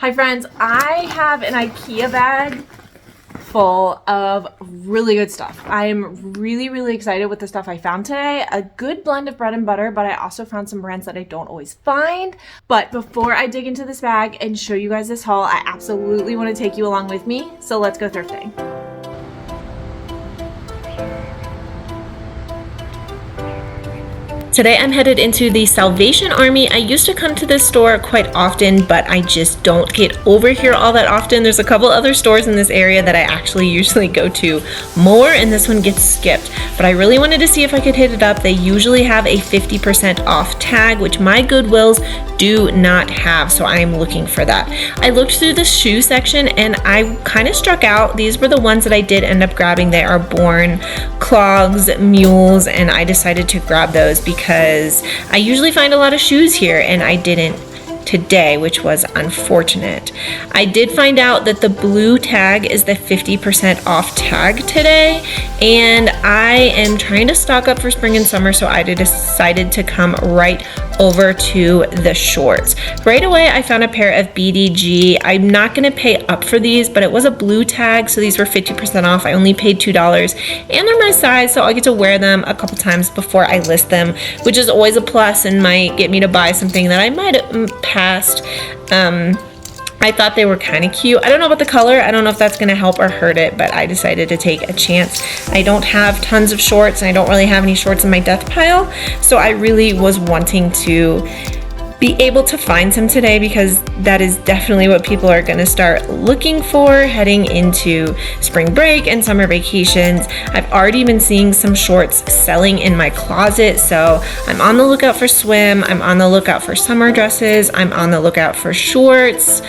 Hi friends, I have an IKEA bag full of really good stuff. I am really excited with the stuff I found today. A good blend of bread and butter, but I also found some brands that I don't always find. But before I dig into this bag and show you guys this haul, I absolutely want to take you along with me. So let's go thrifting. Today I'm headed into the Salvation Army. I used to come to this store quite often, but I just don't get over here all that often. There's a couple other stores in this area that I actually usually go to more, and this one gets skipped. But I really wanted to see if I could hit it up. They usually have a 50% off tag, which my Goodwills do not have, so I'm looking for that. I looked through the shoe section and I kind of struck out. These were the ones that I did end up grabbing. They are Born clogs, mules, and I decided to grab those because I usually find a lot of shoes here and I didn't today, which was unfortunate. I did find out that the blue tag is the 50% off tag today, and I am trying to stock up for spring and summer, so I decided to come right over to the shorts. Right away I found a pair of BDG. I'm not going to pay up for these, but it was a blue tag, so these were 50% off. I only paid $2 and they're my size, so I'll get to wear them a couple times before I list them, which is always a plus and might get me to buy something that I might have passed. I thought they were kind of cute. I don't know about the color. I don't know if that's going to help or hurt it, but I decided to take a chance. I don't have tons of shorts and I don't really have any shorts in my death pile, so I really was wanting to be able to find some today because that is definitely what people are going to start looking for heading into spring break and summer vacations. I've already been seeing some shorts selling in my closet, so I'm on the lookout for swim, I'm on the lookout for summer dresses, I'm on the lookout for shorts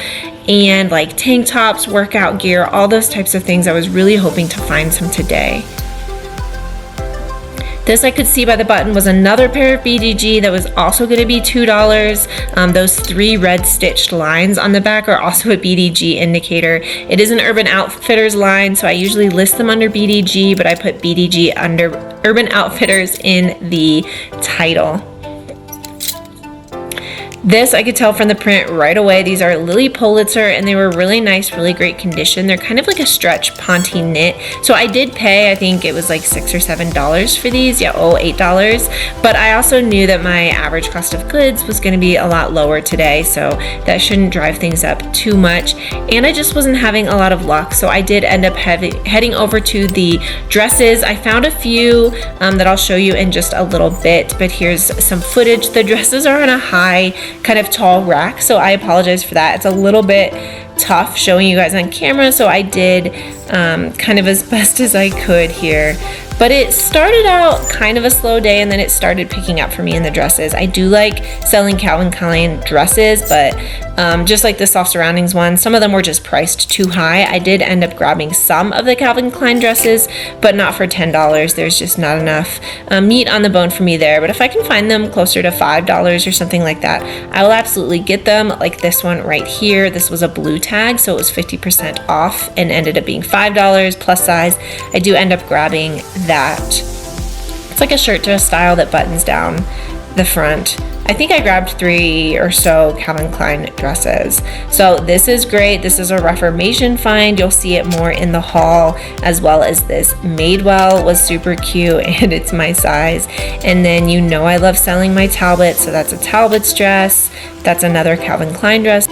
and like tank tops, workout gear, all those types of things. I was really hoping to find some today. This I could see by the button was another pair of BDG that was also going to be $2. Those 3 red stitched lines on the back are also a BDG indicator. It is an Urban Outfitters line, so I usually list them under BDG, but I put BDG under Urban Outfitters in the title. This I could tell from the print right away. These are Lily Pulitzer and they were really nice, really great condition. They're kind of like a stretch ponte knit. So I did pay, I think it was like $6 or $7 for these. Yeah, $8. But I also knew that my average cost of goods was going to be a lot lower today, so that shouldn't drive things up too much. And I just wasn't having a lot of luck, so I did end up heading over to the dresses. I found a few that I'll show you in just a little bit, but here's some footage. The dresses are on a high kind of tall rack, so I apologize for that. It's a little bit tough showing you guys on camera, so I did kind of as best as I could here. But it started out kind of a slow day and then it started picking up for me in the dresses. I do like selling Calvin Klein dresses, but just like the soft surroundings one, some of them were just priced too high. I did end up grabbing some of the Calvin Klein dresses, but not for $10. There's just not enough meat on the bone for me there. But if I can find them closer to $5 or something like that, I will absolutely get them. Like this one right here, this was a blue tag, so it was 50% off and ended up being $5 plus size. I do end up grabbing that. It's like a shirt dress style that buttons down the front. I think I grabbed 3 or so Calvin Klein dresses. So this is great. This is a Reformation find. You'll see it more in the haul, as well as this Madewell was super cute and it's my size. And then you know I love selling my Talbot, so that's a Talbot's dress. That's another Calvin Klein dress.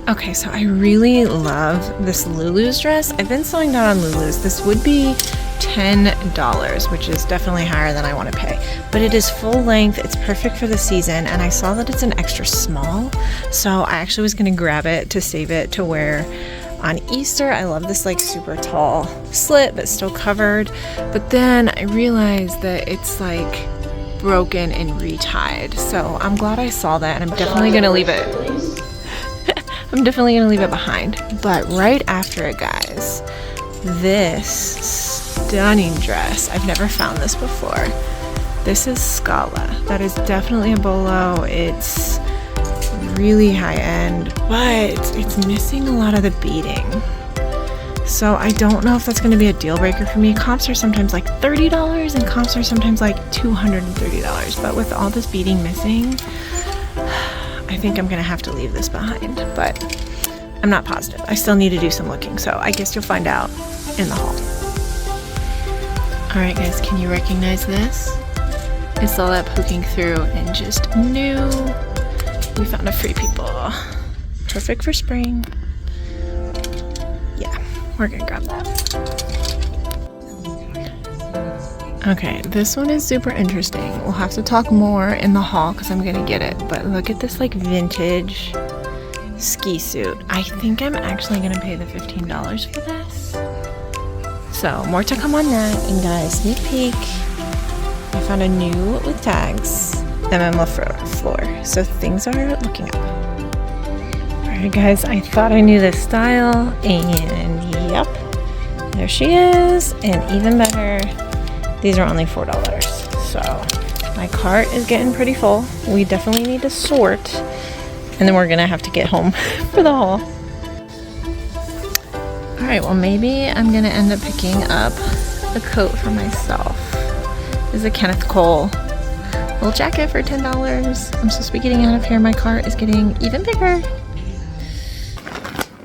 Okay, so I really love this Lulu's dress. I've been sewing down on Lulu's. This would be $10, which is definitely higher than I want to pay, but it is full length. It's perfect for the season, and I saw that it's an extra small, so I actually was going to grab it to save it to wear on Easter. I love this like super tall slit but still covered, but then I realized that it's like broken and retied, so I'm glad I saw that, and I'm definitely going to leave it. I'm definitely going to leave it behind. But right after it, guys, this stunning dress. I've never found this before. This is Scala. That is definitely a bolo. It's really high end, but it's missing a lot of the beading. So I don't know if that's going to be a deal breaker for me. Comps are sometimes like $30 and comps are sometimes like $230. But with all this beading missing, I think I'm gonna have to leave this behind, but I'm not positive. I still need to do some looking, so I guess you'll find out in the haul. All right, guys, can you recognize this? I saw that poking through and just knew we found a Free People. Perfect for spring. Yeah, we're gonna grab that. Okay, this one is super interesting. We'll have to talk more in the haul because I'm gonna get it. But look at this like vintage ski suit. I think I'm actually gonna pay the $15 for this. So more to come on that. And guys, sneak peek. I found a new with tags MML floor. So things are looking up. Alright guys, I thought I knew this style, and yep, there she is. And even better, these are only $4. So my cart is getting pretty full. We definitely need to sort, and then we're gonna have to get home for the haul. All right, well maybe I'm gonna end up picking up a coat for myself. This is a Kenneth Cole little jacket for $10. I'm supposed to be getting out of here. My cart is getting even bigger.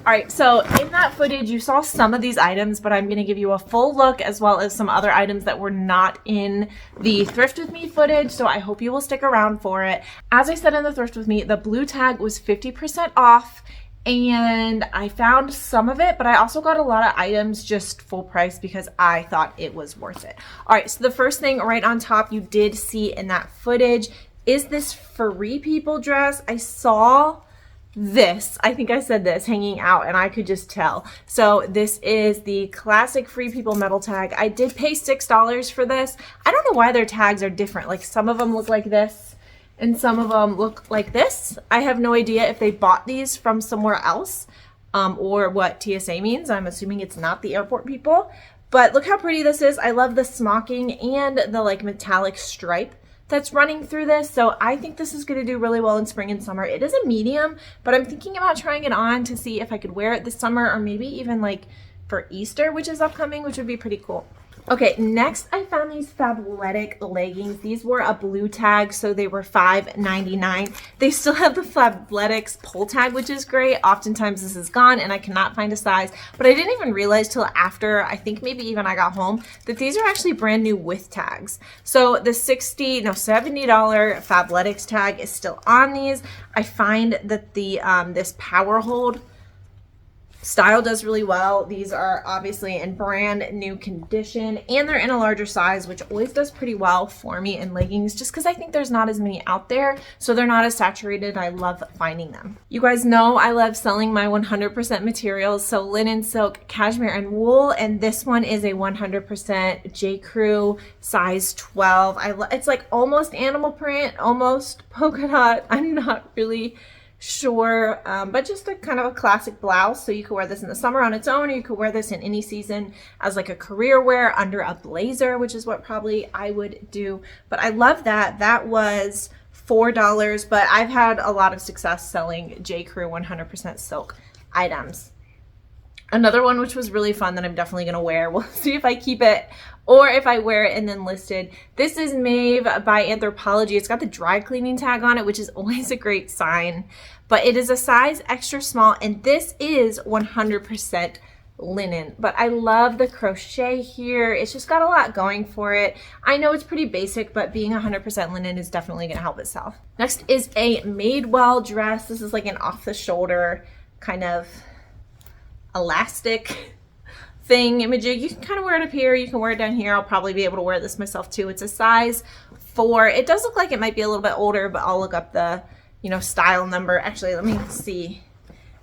All right, so in that footage, you saw some of these items, but I'm gonna give you a full look as well as some other items that were not in the Thrift With Me footage, so I hope you will stick around for it. As I said in the Thrift With Me, the blue tag was 50% off, and I found some of it, but I also got a lot of items just full price because I thought it was worth it. All right, so the first thing right on top you did see in that footage is this Free People dress. I saw this, I think I said this, hanging out, and I could just tell. So this is the classic Free People metal tag. I did pay $6 for this. I don't know why their tags are different. Like some of them look like this and some of them look like this. I have no idea if they bought these from somewhere else or what TSA means. I'm assuming it's not the airport people, but look how pretty this is. I love the smocking and the like metallic stripe that's running through this. So I think this is going to do really well in spring and summer. It is a medium, but I'm thinking about trying it on to see if I could wear it this summer, or maybe even like for Easter, which is upcoming, which would be pretty cool. Okay, next I found these Fabletics leggings. These were a blue tag, so they were $5.99. They still have the Fabletics pull tag, which is great. Oftentimes this is gone and I cannot find a size, but I didn't even realize till after, I think maybe even I got home, that these are actually brand new with tags. So the $70 Fabletics tag is still on these. I find that the this power hold style does really well. These are obviously in brand new condition, and they're in a larger size, which always does pretty well for me in leggings, just because I think there's not as many out there, so they're not as saturated. I love finding them. You guys know I love selling my 100% materials, so linen, silk, cashmere, and wool, and this one is a 100% J. Crew size 12. It's like almost animal print, almost polka dot. I'm not really sure, but just a kind of a classic blouse. So you could wear this in the summer on its own, or you could wear this in any season as like a career wear under a blazer, which is what probably I would do. But I love that. That was $4, but I've had a lot of success selling J. Crew 100% silk items. Another one which was really fun that I'm definitely going to wear, we'll see if I keep it or if I wear it and then listed. This is Maeve by Anthropologie. It's got the dry cleaning tag on it, which is always a great sign, but it is a size extra small, and this is 100% linen. But I love the crochet here. It's just got a lot going for it. I know it's pretty basic, but being 100% linen is definitely going to help itself. Next is a Madewell dress. This is like an off the shoulder kind of elastic thing imaging. You can kind of wear it up here, you can wear it down here. I'll probably be able to wear this myself too. It's a size 4. It does look like it might be a little bit older, but I'll look up the style number. Actually, let me see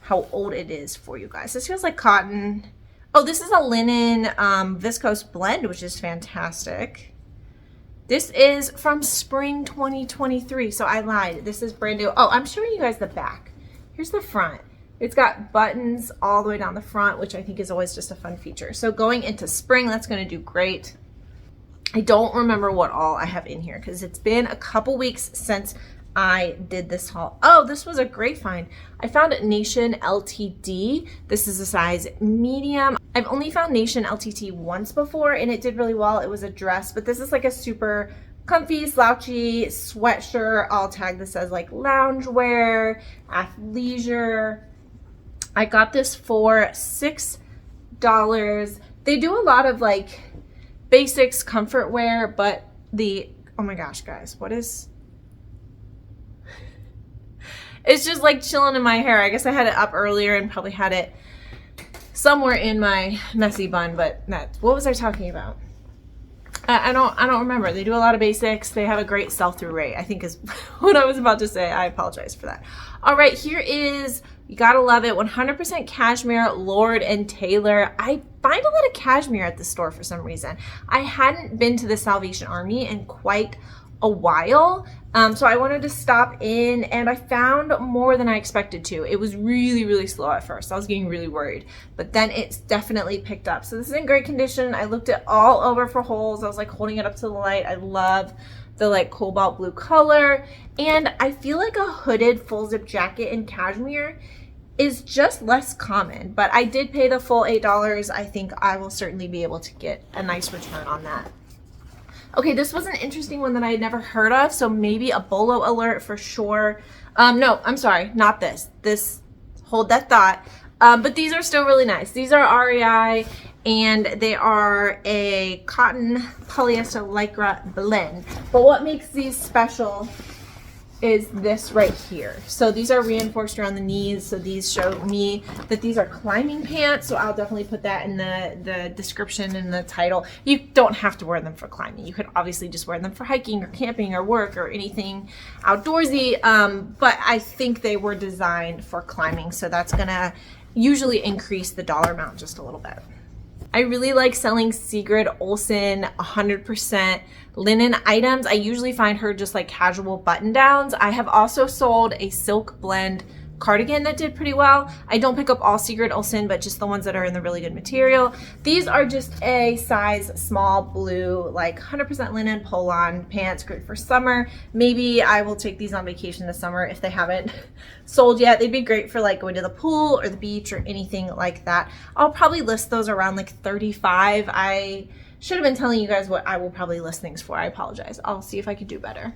how old it is for you guys. This feels like cotton. Oh, this is a linen viscose blend, which is fantastic. This is from spring 2023, so I lied. This is brand new. Oh, I'm showing you guys the back. Here's the front. It's got buttons all the way down the front, which I think is always just a fun feature. So going into spring, that's going to do great. I don't remember what all I have in here because it's been a couple weeks since I did this haul. Oh, this was a great find. I found Nation LTD. This is a size medium. I've only found Nation LTT once before and it did really well. It was a dress, but this is like a super comfy, slouchy sweatshirt. I'll tag this as like loungewear, athleisure. I got this for $6. They do a lot of like basics, comfort wear, but oh my gosh, guys, what is... It's just like chilling in my hair. I guess I had it up earlier and probably had it somewhere in my messy bun, but what was I talking about? I don't remember. They do a lot of basics. They have a great sell-through rate, I think is what I was about to say. I apologize for that. All right, here is, you gotta love it, 100% cashmere, Lord and Taylor. I find a lot of cashmere at the store for some reason. I hadn't been to the Salvation Army in quite a while, so I wanted to stop in, and I found more than I expected to. It was really, really slow at first. I was getting really worried, but then it's definitely picked up. So this is in great condition. I looked it all over for holes. I was like holding it up to the light. I love the like cobalt blue color, and I feel like a hooded full zip jacket in cashmere is just less common, but I did pay the full $8. I think I will certainly be able to get a nice return on that. Okay, this was an interesting one that I had never heard of, so maybe a bolo alert for sure. No, I'm sorry, not this. Hold that thought. But these are still really nice. These are REI, and they are a cotton polyester lycra blend. But what makes these special is this right here. So these are reinforced around the knees. So these show me that these are climbing pants. So I'll definitely put that in the description and the title. You don't have to wear them for climbing. You could obviously just wear them for hiking or camping or work or anything outdoorsy. But I think they were designed for climbing. So that's gonna usually increase the dollar amount just a little bit. I really like selling Sigrid Olsen 100% linen items. I usually find her just like casual button downs. I have also sold a silk blend cardigan that did pretty well. I don't pick up all Sigrid Olsen, but just the ones that are in the really good material. These are just a size small blue, like 100% linen pull-on pants, great for summer. Maybe I will take these on vacation this summer if they haven't sold yet. They'd be great for like going to the pool or the beach or anything like that. I'll probably list those around like $35. I should have been telling you guys what I will probably list things for. I apologize. I'll see if I could do better.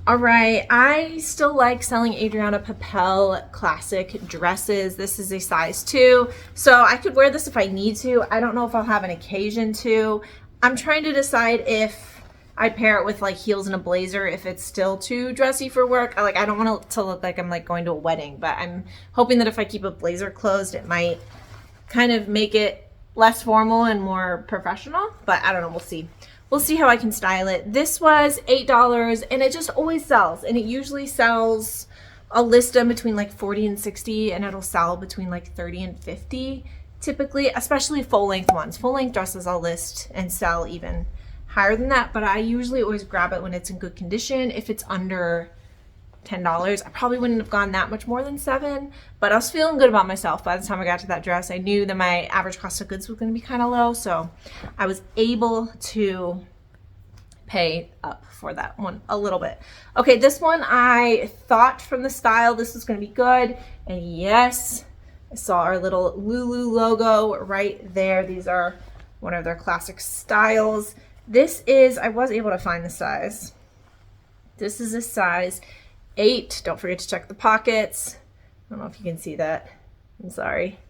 All right, I still like selling Adriana Papel classic dresses. This is a size 2, so I could wear this if I need to. I don't know if I'll have an occasion to. I'm trying to decide if I pair it with like heels and a blazer, if it's still too dressy for work. I don't want it to look like I'm like going to a wedding, but I'm hoping that if I keep a blazer closed, it might kind of make it less formal and more professional, but I don't know, we'll see. We'll see how I can style it. This was $8, and it just always sells, and it usually sells, I'll list them between like 40 and 60, and it'll sell between like 30 and 50 typically, especially full length ones. Full length dresses I'll list and sell even higher than that, but I usually always grab it when it's in good condition. If it's under $10, I probably wouldn't have gone that much more than $7, but I was feeling good about myself by the time I got to that dress. I knew that my average cost of goods was going to be kind of low, so I was able to pay up for that one a little bit. Okay, this one I thought from the style this was going to be good, and yes, I saw our little Lulu logo right there. These are one of their classic styles. This is, I was able to find the size. This is a size 8. Don't forget to check the pockets. I don't know if you can see that. I'm sorry.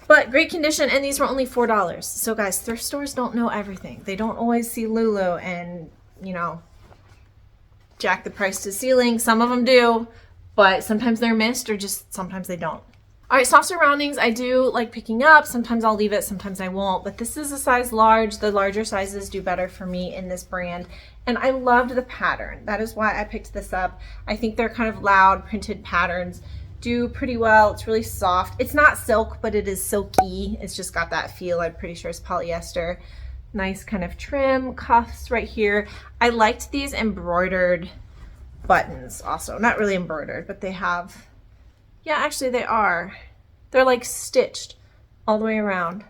But great condition, and these were only $4. So guys, thrift stores don't know everything. They don't always see Lulu and, you know, jack the price to the ceiling. Some of them do, but sometimes they're missed or just sometimes they don't. All right, soft surroundings, I do like picking up. Sometimes I'll leave it, sometimes I won't, but this is a size large. The larger sizes do better for me in this brand, and I loved the pattern. That is why I picked this up. I think they're kind of loud printed patterns do pretty well. It's really soft. It's not silk, but it is silky. It's just got that feel. I'm pretty sure it's polyester. Nice kind of trim, cuffs right here. I liked these embroidered buttons also. Not really embroidered, but they have, yeah, actually they are. They're like stitched all the way around.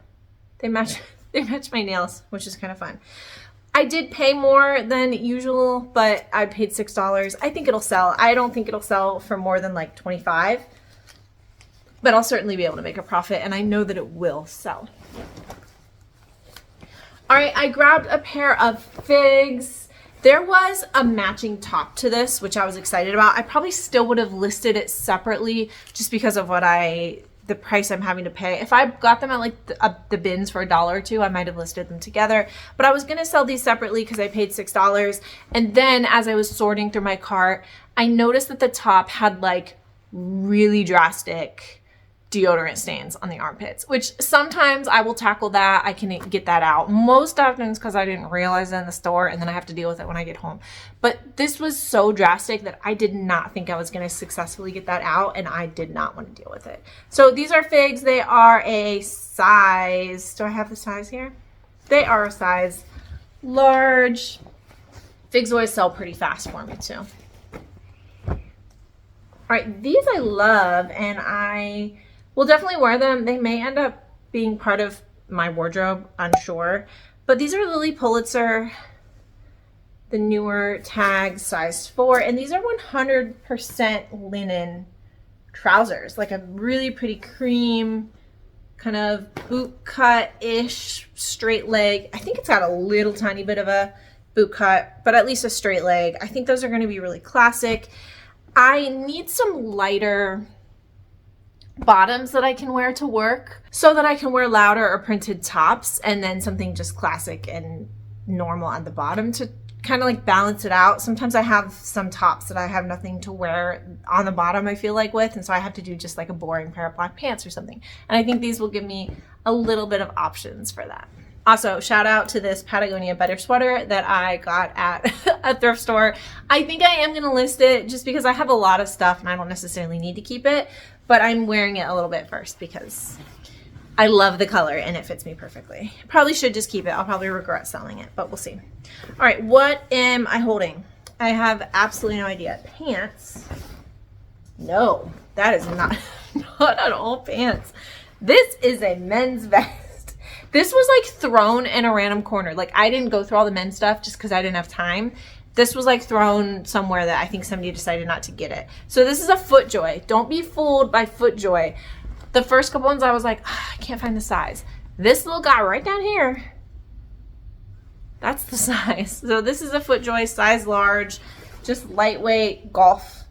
They match my nails, which is kind of fun. I did pay more than usual, but I paid $6. I think it'll sell. I don't think it'll sell for more than like $25, but I'll certainly be able to make a profit, and I know that it will sell. All right, I grabbed a pair of figs. There was a matching top to this, which I was excited about. I probably still would have listed it separately just because of the price I'm having to pay. If I got them at like the bins for $1 or $2, I might have listed them together. But I was gonna sell these separately because I paid $6. And then as I was sorting through my cart, I noticed that the top had like really drastic deodorant stains on the armpits, which sometimes I will tackle that. I can get that out. Most often it's because I didn't realize it in the store and then I have to deal with it when I get home. But this was so drastic that I did not think I was going to successfully get that out, and I did not want to deal with it. So these are figs. They are a size, do I have the size here? They are a size large. Figs always sell pretty fast for me too. All right, these I love, and I will definitely wear them. They may end up being part of my wardrobe, unsure. But these are Lily Pulitzer, the newer tag, size 4. And these are 100% linen trousers, like a really pretty cream, kind of boot cut-ish, straight leg. I think it's got a little tiny bit of a boot cut, but at least a straight leg. I think those are gonna be really classic. I need some lighter bottoms that I can wear to work so that I can wear louder or printed tops, and then something just classic and normal on the bottom to kind of like balance it out. Sometimes I have some tops that I have nothing to wear on the bottom, I feel like, with, and so I have to do just like a boring pair of black pants or something. And I think these will give me a little bit of options for that. Also, shout out to this Patagonia Better sweater that I got at a thrift store. I think I am going to list it just because I have a lot of stuff and I don't necessarily need to keep it, but I'm wearing it a little bit first because I love the color and it fits me perfectly. Probably should just keep it. I'll probably regret selling it, but we'll see. All right, what am I holding? I have absolutely no idea. Pants? No, that is not at all pants. This is a men's vest. This was like thrown in a random corner. Like I didn't go through all the men's stuff just because I didn't have time. This was like thrown somewhere that I think somebody decided not to get it. So this is a FootJoy. Don't be fooled by FootJoy. The first couple ones I was like, oh, I can't find the size. This little guy right down here, that's the size. So this is a FootJoy size large, just lightweight golf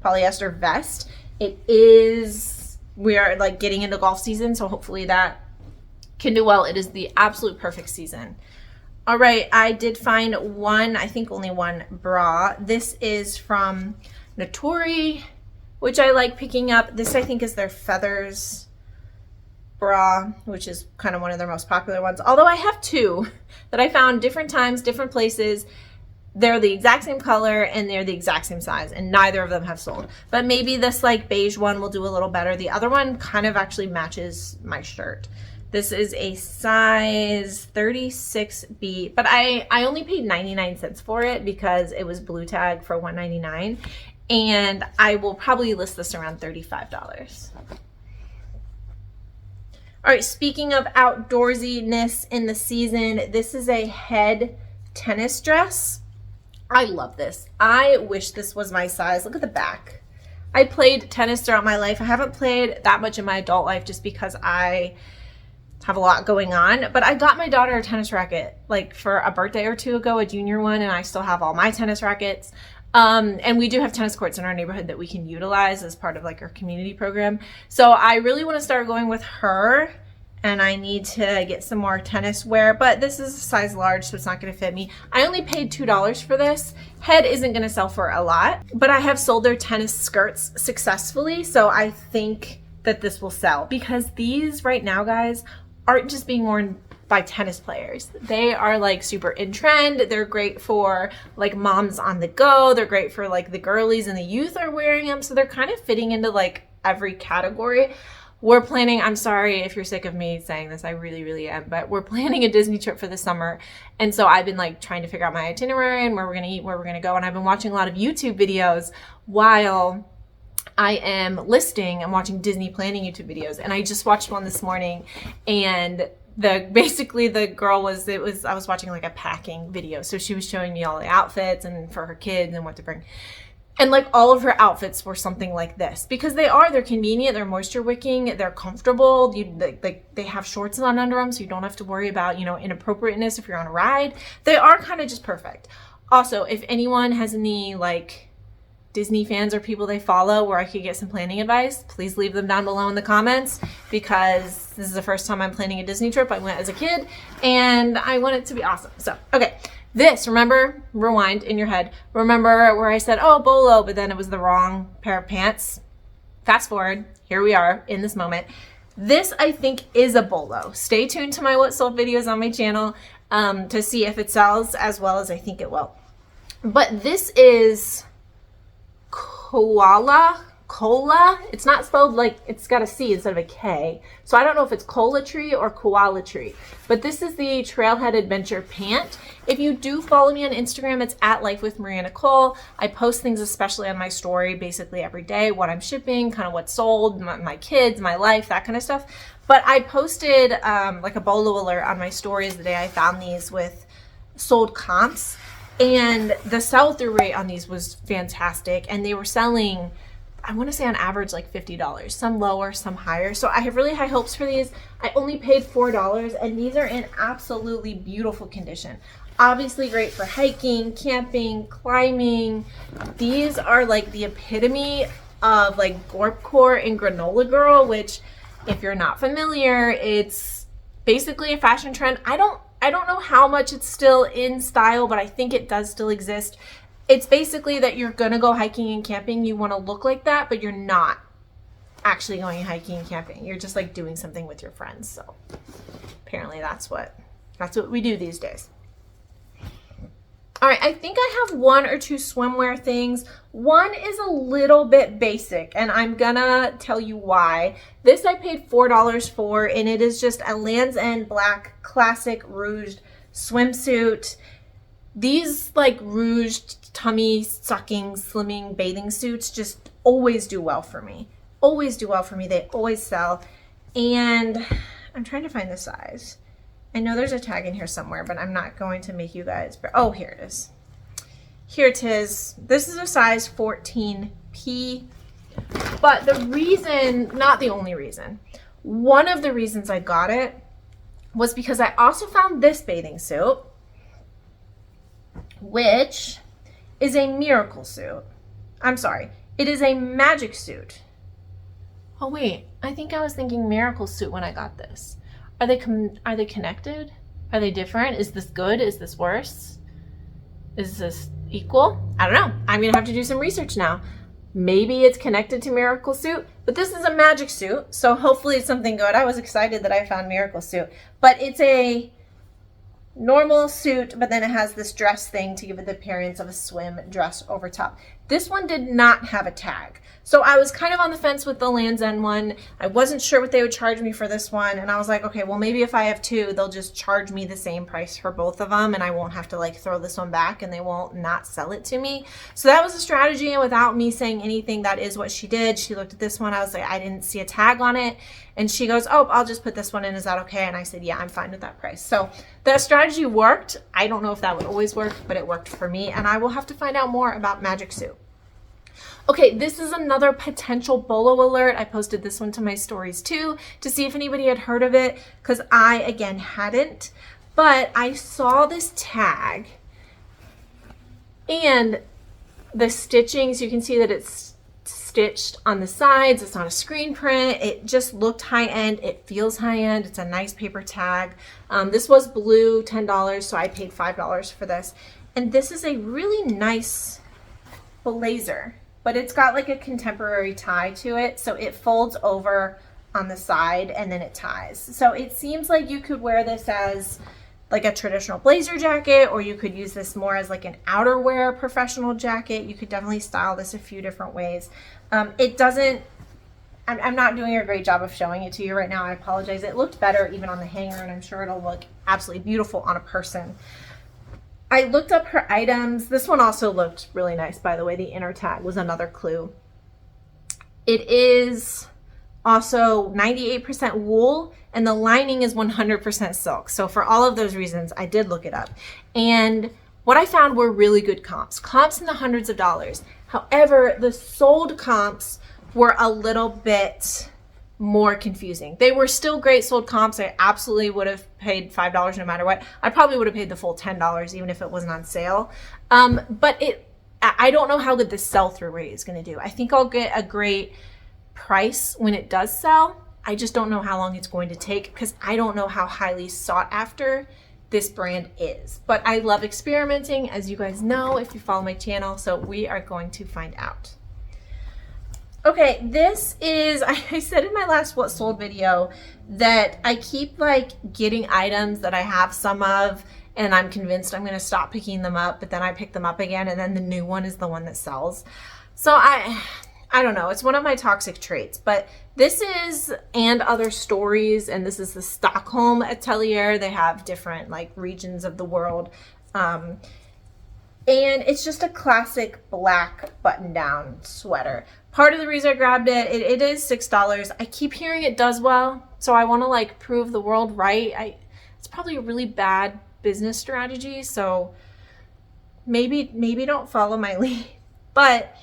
polyester vest. It is, we are like getting into golf season, so hopefully that can do well. It is the absolute perfect season. All right, I did find one, I think only one bra. This is from Natori, which I like picking up. This I think is their Feathers bra, which is kind of one of their most popular ones. Although I have two that I found different times, different places. They're the exact same color and they're the exact same size, and neither of them have sold. But maybe this like beige one will do a little better. The other one kind of actually matches my shirt. This is a size 36B, but I only paid 99 cents for it because it was blue tag for $1.99, and I will probably list this around $35. All right, speaking of outdoorsiness in the season, this is a head tennis dress. I love this. I wish this was my size. Look at the back. I played tennis throughout my life. I haven't played that much in my adult life just because I have a lot going on, but I got my daughter a tennis racket like for a birthday or two ago, a junior one, and I still have all my tennis rackets. And we do have tennis courts in our neighborhood that we can utilize as part of like our community program. So I really want to start going with her, and I need to get some more tennis wear, but this is a size large, so it's not going to fit me. I only paid $2 for this. Head isn't going to sell for a lot, but I have sold their tennis skirts successfully, so I think that this will sell because these right now, guys, aren't just being worn by tennis players. They are like super in trend. They're great for like moms on the go. They're great for like the girlies and the youth are wearing them. So they're kind of fitting into like every category. We're planning, I'm sorry if you're sick of me saying this, I really, really am, but we're planning a Disney trip for the summer. And so I've been like trying to figure out my itinerary and where we're gonna eat, where we're gonna go. And I've been watching a lot of YouTube videos while I am I'm watching Disney planning YouTube videos, and I just watched one this morning, and basically the girl I was watching like a packing video, so she was showing me all the outfits and for her kids and what to bring. And like all of her outfits were something like this, because they're convenient, they're moisture wicking, they're comfortable. They have shorts on under them, so you don't have to worry about, you know, inappropriateness if you're on a ride. They are kind of just perfect. Also, if anyone has any like Disney fans or people they follow where I could get some planning advice, please leave them down below in the comments, because this is the first time I'm planning a Disney trip. I went as a kid and I want it to be awesome. So, okay. This, remember, rewind in your head. Remember where I said, oh, bolo, but then it was the wrong pair of pants? Fast forward, here we are in this moment. This, I think, is a bolo. Stay tuned to my what sold videos on my channel to see if it sells as well as I think it will. But this is koala. It's not spelled like, it's got a C instead of a K. So I don't know if it's koala tree or koala tree. But this is the Trailhead Adventure pant. If you do follow me on Instagram, it's at Life with MariaNicole. I post things, especially on my story, basically every day, what I'm shipping, kind of what's sold, my kids, my life, that kind of stuff. But I posted like a bolo alert on my stories the day I found these with sold comps. And the sell-through rate on these was fantastic. And they were selling, I want to say on average like $50, some lower, some higher. So I have really high hopes for these. I only paid $4 and these are in absolutely beautiful condition. Obviously great for hiking, camping, climbing. These are like the epitome of like Gorpcore and Granola Girl, which if you're not familiar, it's basically a fashion trend. I don't know how much it's still in style, but I think it does still exist. It's basically that you're gonna go hiking and camping. You wanna look like that, but you're not actually going hiking and camping. You're just like doing something with your friends. So apparently that's what we do these days. All right, I think I have one or two swimwear things. One is a little bit basic, and I'm gonna tell you why. This I paid $4 for, and it is just a Land's End black classic rouged swimsuit. These like rouged tummy sucking slimming bathing suits just always do well for me. Always do well for me. They always sell. And I'm trying to find the size. I know there's a tag in here somewhere, but I'm not going to make you guys, oh, here it is. Here it is. This is a size 14P, but the reason, not the only reason, one of the reasons I got it was because I also found this bathing suit, which is a miracle suit. I'm sorry, it is a magic suit. Oh wait, I think I was thinking miracle suit when I got this. Are they connected? Are they different? Is this good? Is this worse? Is this equal? I don't know. I'm gonna have to do some research now. Maybe it's connected to Miracle Suit, but this is a magic suit, so hopefully it's something good. I was excited that I found Miracle Suit, but it's a normal suit, but then it has this dress thing to give it the appearance of a swim dress over top. This one did not have a tag. So I was kind of on the fence with the Land's End one. I wasn't sure what they would charge me for this one. And I was like, okay, well, maybe if I have two, they'll just charge me the same price for both of them. And I won't have to like throw this one back and they won't not sell it to me. So that was a strategy. And without me saying anything, that is what she did. She looked at this one. I was like, I didn't see a tag on it. And she goes, oh, I'll just put this one in. Is that okay? And I said, yeah, I'm fine with that price. So that strategy worked. I don't know if that would always work, but it worked for me. And I will have to find out more about Magic Suit. Okay, this is another potential bolo alert. I posted this one to my stories too to see if anybody had heard of it, because I, again, hadn't. But I saw this tag and the stitching, so you can see that it's stitched on the sides. It's not a screen print. It just looked high-end. It feels high-end. It's a nice paper tag. This was blue, $10, so I paid $5 for this. And this is a really nice blazer, but it's got like a contemporary tie to it, so it folds over on the side and then it ties. So it seems like you could wear this as like a traditional blazer jacket, or you could use this more as like an outerwear professional jacket. You could definitely style this a few different ways. It doesn't, I'm not doing a great job of showing it to you right now. I apologize. It looked better even on the hanger, and I'm sure it'll look absolutely beautiful on a person. I looked up her items. This one also looked really nice, by the way. The inner tag was another clue. It is also 98% wool, and the lining is 100% silk. So for all of those reasons, I did look it up. And what I found were really good comps. Comps in the hundreds of dollars. However, the sold comps were a little bit more confusing. They were still great sold comps. I absolutely would have paid $5 no matter what. I probably would have paid the full $10 even if it wasn't on sale. But I don't know how good the sell-through rate is going to do. I think I'll get a great price when it does sell. I just don't know how long it's going to take because I don't know how highly sought after this brand is. But I love experimenting, as you guys know if you follow my channel, so we are going to find out. Okay, this is, I said in my last What Sold video that I keep like getting items that I have some of and I'm convinced I'm going to stop picking them up, but then I pick them up again and then the new one is the one that sells. So I don't know, it's one of my toxic traits, but this is And Other Stories, and this is the Stockholm Atelier. They have different like regions of the world. And it's just a classic black button-down sweater. Part of the reason I grabbed it is $6. I keep hearing it does well, so I want to like prove the world right. It's probably a really bad business strategy, so maybe don't follow my lead. But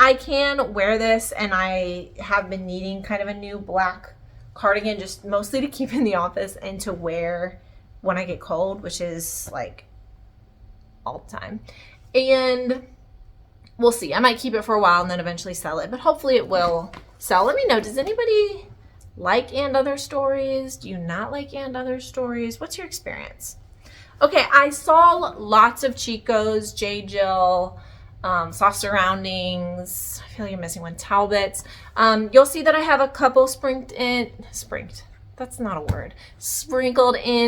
I can wear this, and I have been needing kind of a new black cardigan, just mostly to keep in the office and to wear when I get cold, which is like all the time. And we'll see. I might keep it for a while and then eventually sell it, but hopefully it will sell. Let me know, does anybody like And Other Stories? Do you not like And Other Stories? What's your experience? Okay, I saw lots of Chico's, J. Jill, Soft Surroundings. I feel like I'm missing one. Talbots. You'll see that I have a couple sprinkled in,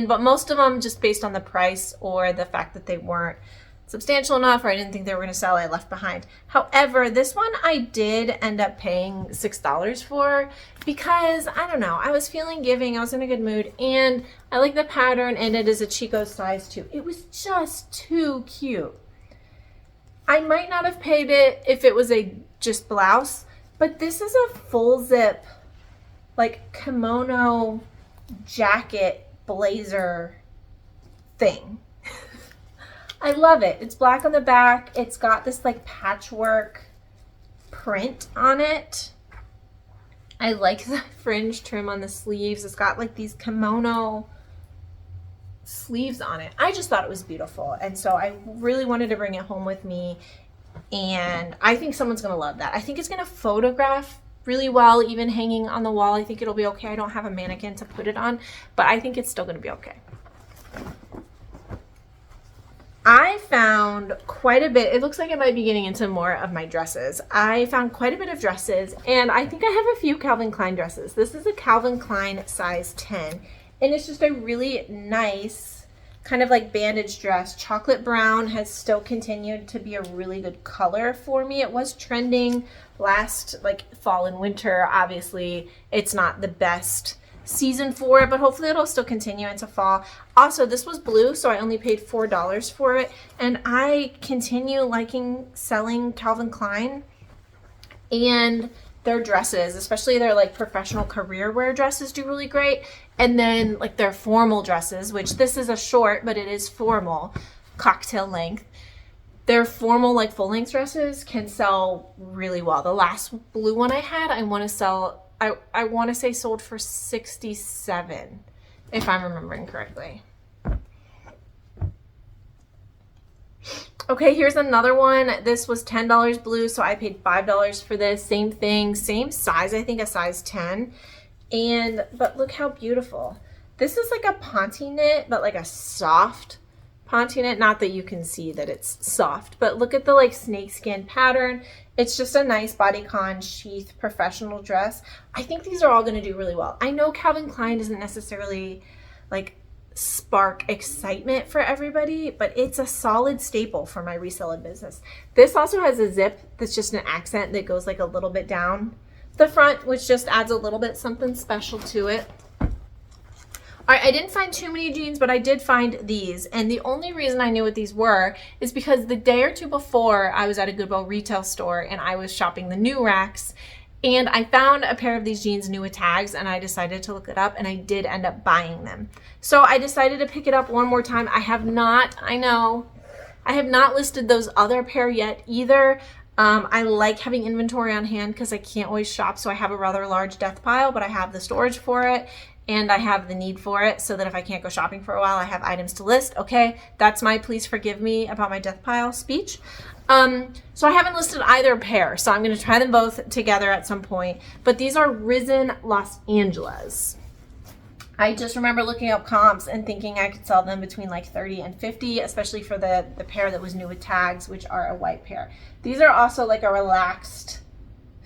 but most of them just based on the price or the fact that they weren't substantial enough, or I didn't think they were going to sell, I left behind. However, this one I did end up paying $6 for because, I don't know, I was feeling giving, I was in a good mood, and I like the pattern, and it is a Chico size too. It was just too cute. I might not have paid it if it was a just blouse, but this is a full zip, like kimono jacket blazer thing. I love it. It's black on the back. It's got this like patchwork print on it. I like the fringe trim on the sleeves. It's got like these kimono sleeves on it. I just thought it was beautiful. And so I really wanted to bring it home with me. And I think someone's going to love that. I think it's going to photograph really well, even hanging on the wall. I think it'll be okay. I don't have a mannequin to put it on, but I think it's still going to be okay. I found quite a bit. It looks like I might be getting into more of my dresses. I found quite a bit of dresses, and I think I have a few Calvin Klein dresses. This is a Calvin Klein size 10, and it's just a really nice kind of like bandage dress. Chocolate brown has still continued to be a really good color for me. It was trending last like fall and winter. Obviously, it's not the best season for it, but hopefully it'll still continue into fall. Also, this was blue, so I only paid $4 for it, and I continue liking selling Calvin Klein and their dresses, especially their like professional career wear dresses do really great, and then like their formal dresses, which this is a short but it is formal, cocktail length. Their formal like full length dresses can sell really well. The last blue one I had, I want to say sold for $67, if I'm remembering correctly. Okay, here's another one. This was $10 blue, so I paid $5 for this. Same thing, same size, I think a size 10. But look how beautiful. This is like a ponte knit, but like a soft ponte knit. Not that you can see that it's soft, but look at the like snakeskin pattern. It's just a nice bodycon sheath professional dress. I think these are all going to do really well. I know Calvin Klein doesn't necessarily like spark excitement for everybody, but it's a solid staple for my reselling business. This also has a zip that's just an accent that goes like a little bit down the front, which just adds a little bit something special to it. All right, I didn't find too many jeans, but I did find these. And the only reason I knew what these were is because the day or two before I was at a Goodwill retail store and I was shopping the new racks, and I found a pair of these jeans new with tags, and I decided to look it up, and I did end up buying them. So I decided to pick it up one more time. I have not listed those other pair yet either. I like having inventory on hand because I can't always shop, so I have a rather large death pile, but I have the storage for it and I have the need for it so that if I can't go shopping for a while, I have items to list. Okay, that's my please forgive me about my death pile speech. So I haven't listed either pair, so I'm going to try them both together at some point, but these are Risen Los Angeles. I just remember looking up comps and thinking I could sell them between like 30 and 50, especially for the pair that was new with tags, which are a white pair. These are also like a relaxed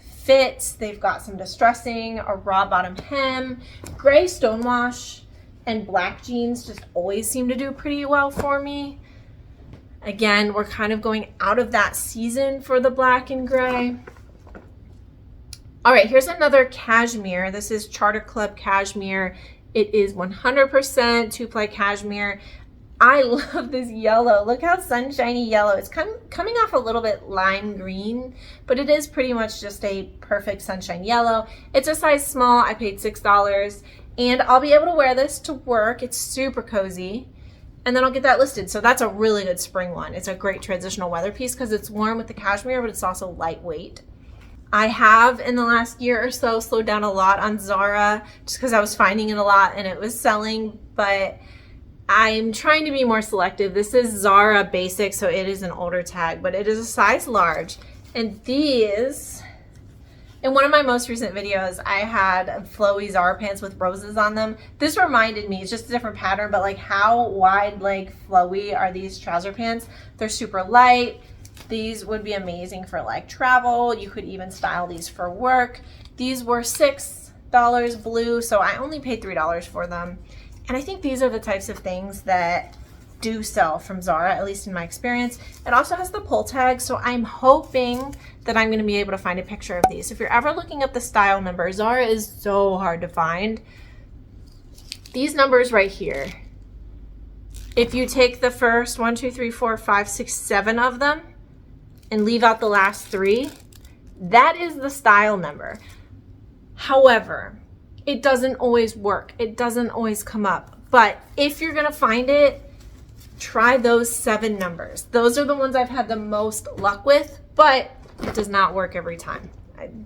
fit. They've got some distressing, a raw bottom hem, gray stonewash, and black jeans just always seem to do pretty well for me. Again, we're kind of going out of that season for the black and gray. All right, here's another cashmere. This is Charter Club cashmere. It is 100% two-ply cashmere. I love this yellow. Look how sunshiny yellow. It's coming off a little bit lime green, but it is pretty much just a perfect sunshine yellow. It's a size small. I paid $6, and I'll be able to wear this to work. It's super cozy, and then I'll get that listed. So that's a really good spring one. It's a great transitional weather piece because it's warm with the cashmere, but it's also lightweight. I have in the last year or so slowed down a lot on Zara just because I was finding it a lot and it was selling, but I'm trying to be more selective. This is Zara Basic, so it is an older tag, but it is a size large. And these, in one of my most recent videos, I had flowy Zara pants with roses on them. This reminded me, it's just a different pattern, but like how wide leg flowy are these trouser pants? They're super light. These would be amazing for like travel. You could even style these for work. These were $6 blue, so I only paid $3 for them. And I think these are the types of things that do sell from Zara, at least in my experience. It also has the pull tag, so I'm hoping that I'm gonna be able to find a picture of these. If you're ever looking up the style number, Zara is so hard to find. These numbers right here, if you take the first 1, 2, 3, 4, 5, 6, 7 of them, and leave out the last 3, that is the style number. However, it doesn't always work. It doesn't always come up. But if you're gonna find it, try those 7 numbers. Those are the ones I've had the most luck with, but it does not work every time.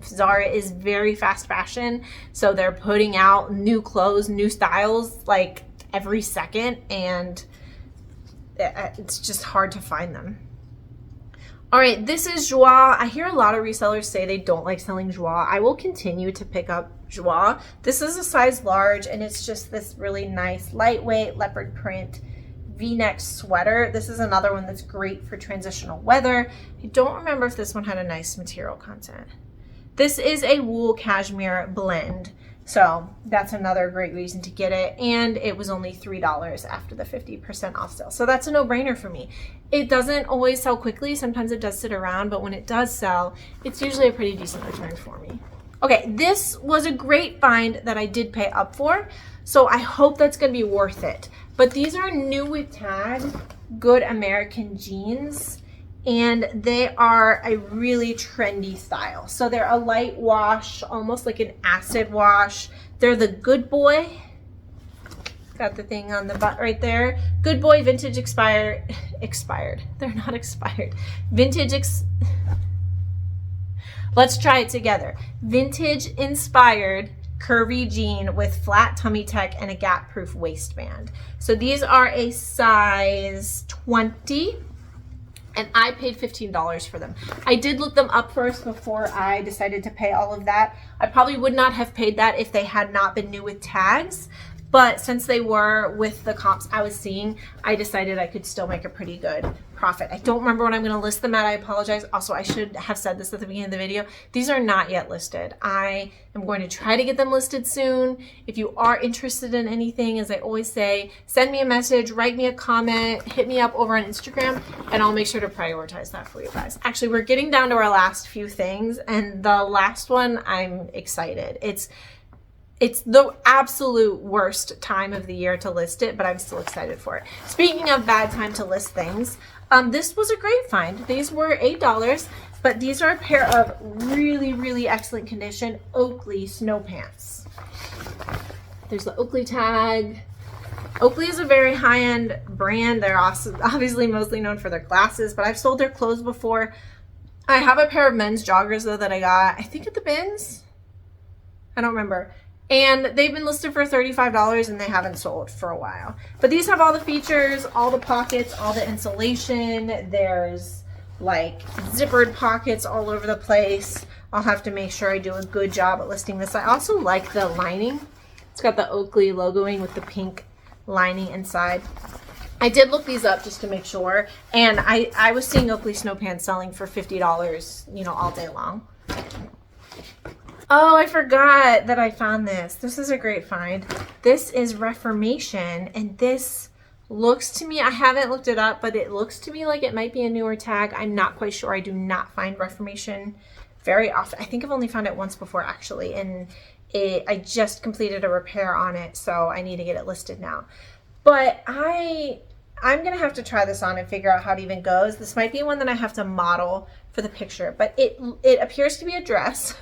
Zara is very fast fashion, so they're putting out new clothes, new styles like every second, and it's just hard to find them. All right, this is Joie. I hear a lot of resellers say they don't like selling Joie. I will continue to pick up Joie. This is a size large, and it's just this really nice, lightweight leopard print V-neck sweater. This is another one that's great for transitional weather. I don't remember if this one had a nice material content. This is a wool cashmere blend, so that's another great reason to get it, and it was only $3 after the 50% off sale, so that's a no-brainer for me. It doesn't always sell quickly. Sometimes it does sit around, but when it does sell, it's usually a pretty decent return for me. Okay, this was a great find that I did pay up for, so I hope that's gonna be worth it. But these are new with tag, good American jeans, and they are a really trendy style. So they're a light wash, almost like an acid wash. They're the Good Boy. Got the thing on the butt right there. Good Boy vintage expired. They're not expired. Let's try it together. Vintage inspired curvy jean with flat tummy tuck and a gap proof waistband. So these are a size 20. And I paid $15 for them. I did look them up first before I decided to pay all of that. I probably would not have paid that if they had not been new with tags, but since they were with the comps I was seeing, I decided I could still make a pretty good profit. I don't remember what I'm gonna list them at, I apologize. Also, I should have said this at the beginning of the video. These are not yet listed. I am going to try to get them listed soon. If you are interested in anything, as I always say, send me a message, write me a comment, hit me up over on Instagram, and I'll make sure to prioritize that for you guys. Actually, we're getting down to our last few things, and the last one, I'm excited. It's the absolute worst time of the year to list it, but I'm still excited for it. Speaking of bad time to list things, this was a great find. These were $8, but these are a pair of really, really excellent condition Oakley snow pants. There's the Oakley tag. Oakley is a very high-end brand. They're also obviously mostly known for their glasses, but I've sold their clothes before. I have a pair of men's joggers though that I got, I think at the bins. I don't remember. And they've been listed for $35 and they haven't sold for a while. But these have all the features, all the pockets, all the insulation. There's like zippered pockets all over the place. I'll have to make sure I do a good job at listing this. I also like the lining. It's got the Oakley logoing with the pink lining inside. I did look these up just to make sure. And I was seeing Oakley snow pants selling for $50, you know, all day long. Oh, I forgot that I found this. This is a great find. This is Reformation, and this looks to me, I haven't looked it up, but it looks to me like it might be a newer tag. I'm not quite sure. I do not find Reformation very often. I think I've only found it once before actually, and I just completed a repair on it, so I need to get it listed now. But I'm gonna have to try this on and figure out how it even goes. This might be one that I have to model for the picture, but it appears to be a dress.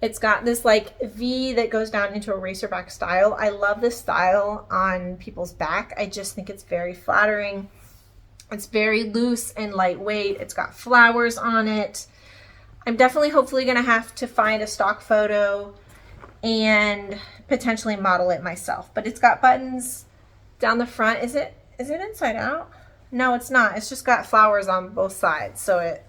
It's got this like V that goes down into a racer back style. I love this style on people's back. I just think it's very flattering. It's very loose and lightweight. It's got flowers on it. I'm definitely hopefully gonna have to find a stock photo and potentially model it myself. But it's got buttons down the front. Is it inside out? No, it's not. It's just got flowers on both sides. So it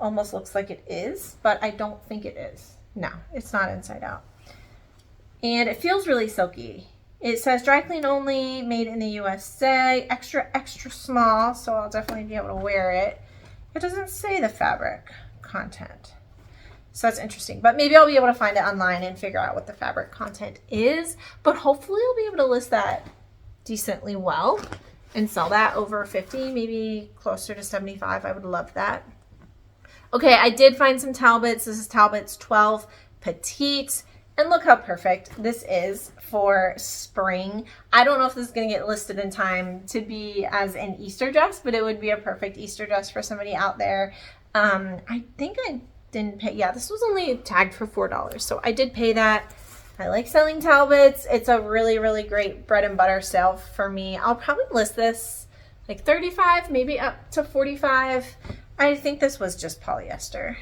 almost looks like it is, but I don't think it is. No, it's not inside out. And it feels really silky. It says dry clean only, made in the USA, extra, extra small, so I'll definitely be able to wear it. It doesn't say the fabric content. So that's interesting. But maybe I'll be able to find it online and figure out what the fabric content is. But hopefully I'll be able to list that decently well and sell that over 50, maybe closer to 75. I would love that. Okay, I did find some Talbots. This is Talbot's 12 Petite. And look how perfect this is for spring. I don't know if this is going to get listed in time to be as an Easter dress, but it would be a perfect Easter dress for somebody out there. I think I didn't pay. Yeah, this was only tagged for $4, so I did pay that. I like selling Talbots. It's a really, really great bread and butter sale for me. I'll probably list this like 35, maybe up to 45. I think this was just polyester.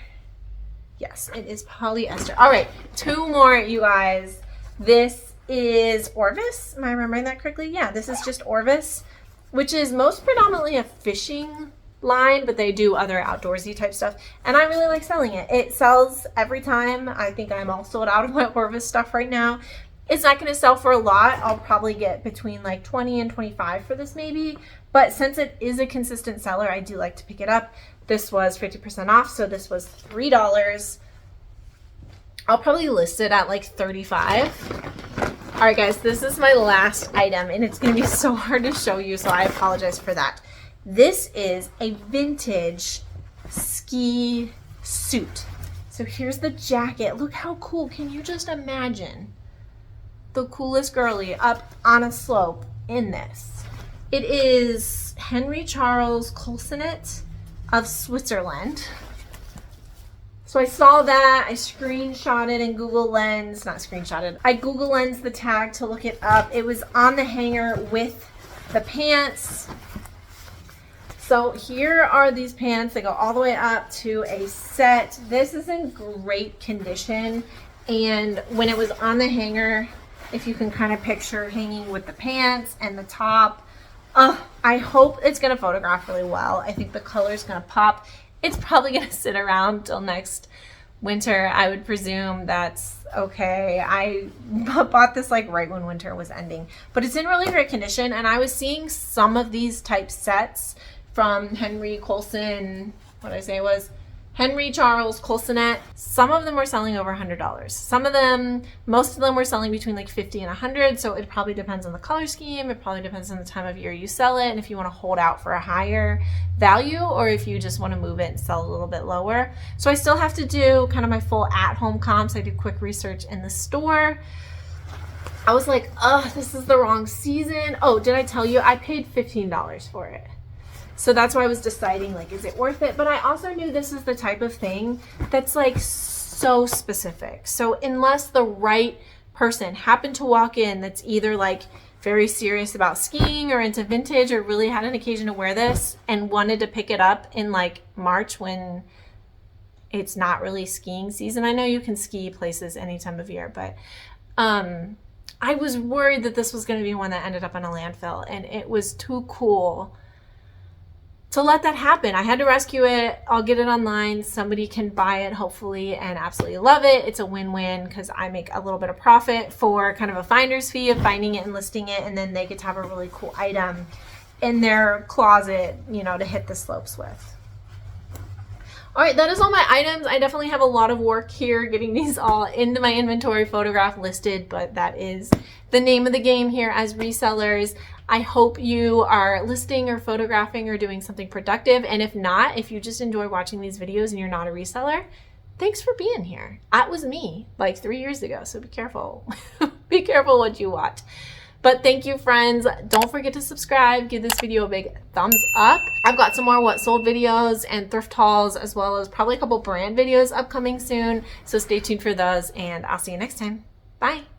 Yes, it is polyester. All right, two more, you guys. This is Orvis. Am I remembering that correctly? Yeah, this is just Orvis, which is most predominantly a fishing line, but they do other outdoorsy type stuff. And I really like selling it. It sells every time. I think I'm all sold out of my Orvis stuff right now. It's not going to sell for a lot. I'll probably get between like 20 and 25 for this maybe. But since it is a consistent seller, I do like to pick it up. This was 50% off, so this was $3. I'll probably list it at like 35. All right, guys, this is my last item, and it's going to be so hard to show you, so I apologize for that. This is a vintage ski suit. So here's the jacket. Look how cool. Can you just imagine the coolest girly up on a slope in this? It is Henry Charles Colsonet of Switzerland. So I saw that, I screenshotted in Google Lens, not screenshotted, I Google Lens the tag to look it up. It was on the hanger with the pants. So here are these pants. They go all the way up to a set. This is in great condition. And when it was on the hanger, if you can kind of picture hanging with the pants and the top, I hope it's going to photograph really well. I think the color is going to pop. It's probably going to sit around till next winter. I would presume that's okay. I bought this like right when winter was ending, but it's in really great condition. And I was seeing some of these type sets from Henry Colson, what did I say it was? Henry Charles Colsonet. Some of them were selling over $100. Some of them, most of them were selling between like 50 and 100. So it probably depends on the color scheme. It probably depends on the time of year you sell it, and if you want to hold out for a higher value, or if you just want to move it and sell a little bit lower. So I still have to do kind of my full at-home comps. I do quick research in the store. I was like, this is the wrong season. Oh, did I tell you? I paid $15 for it. So that's why I was deciding, like, is it worth it? But I also knew this is the type of thing that's like so specific. So unless the right person happened to walk in that's either like very serious about skiing or into vintage or really had an occasion to wear this and wanted to pick it up in like March when it's not really skiing season. I know you can ski places any time of year, but I was worried that this was going to be one that ended up in a landfill, and it was too cool to let that happen. I had to rescue it. I'll get it online. Somebody can buy it, hopefully, and absolutely love it. It's a win-win because I make a little bit of profit for kind of a finder's fee of finding it and listing it, and then they get to have a really cool item in their closet, you know, to hit the slopes with. All right, that is all my items. I definitely have a lot of work here getting these all into my inventory, photographed, listed, but that is the name of the game here as resellers. I hope you are listing or photographing or doing something productive. And if not, if you just enjoy watching these videos and you're not a reseller, thanks for being here. That was me like 3 years ago, so be careful. Be careful what you watch. But thank you, friends. Don't forget to subscribe. Give this video a big thumbs up. I've got some more what sold videos and thrift hauls, as well as probably a couple brand videos upcoming soon. So stay tuned for those, and I'll see you next time. Bye.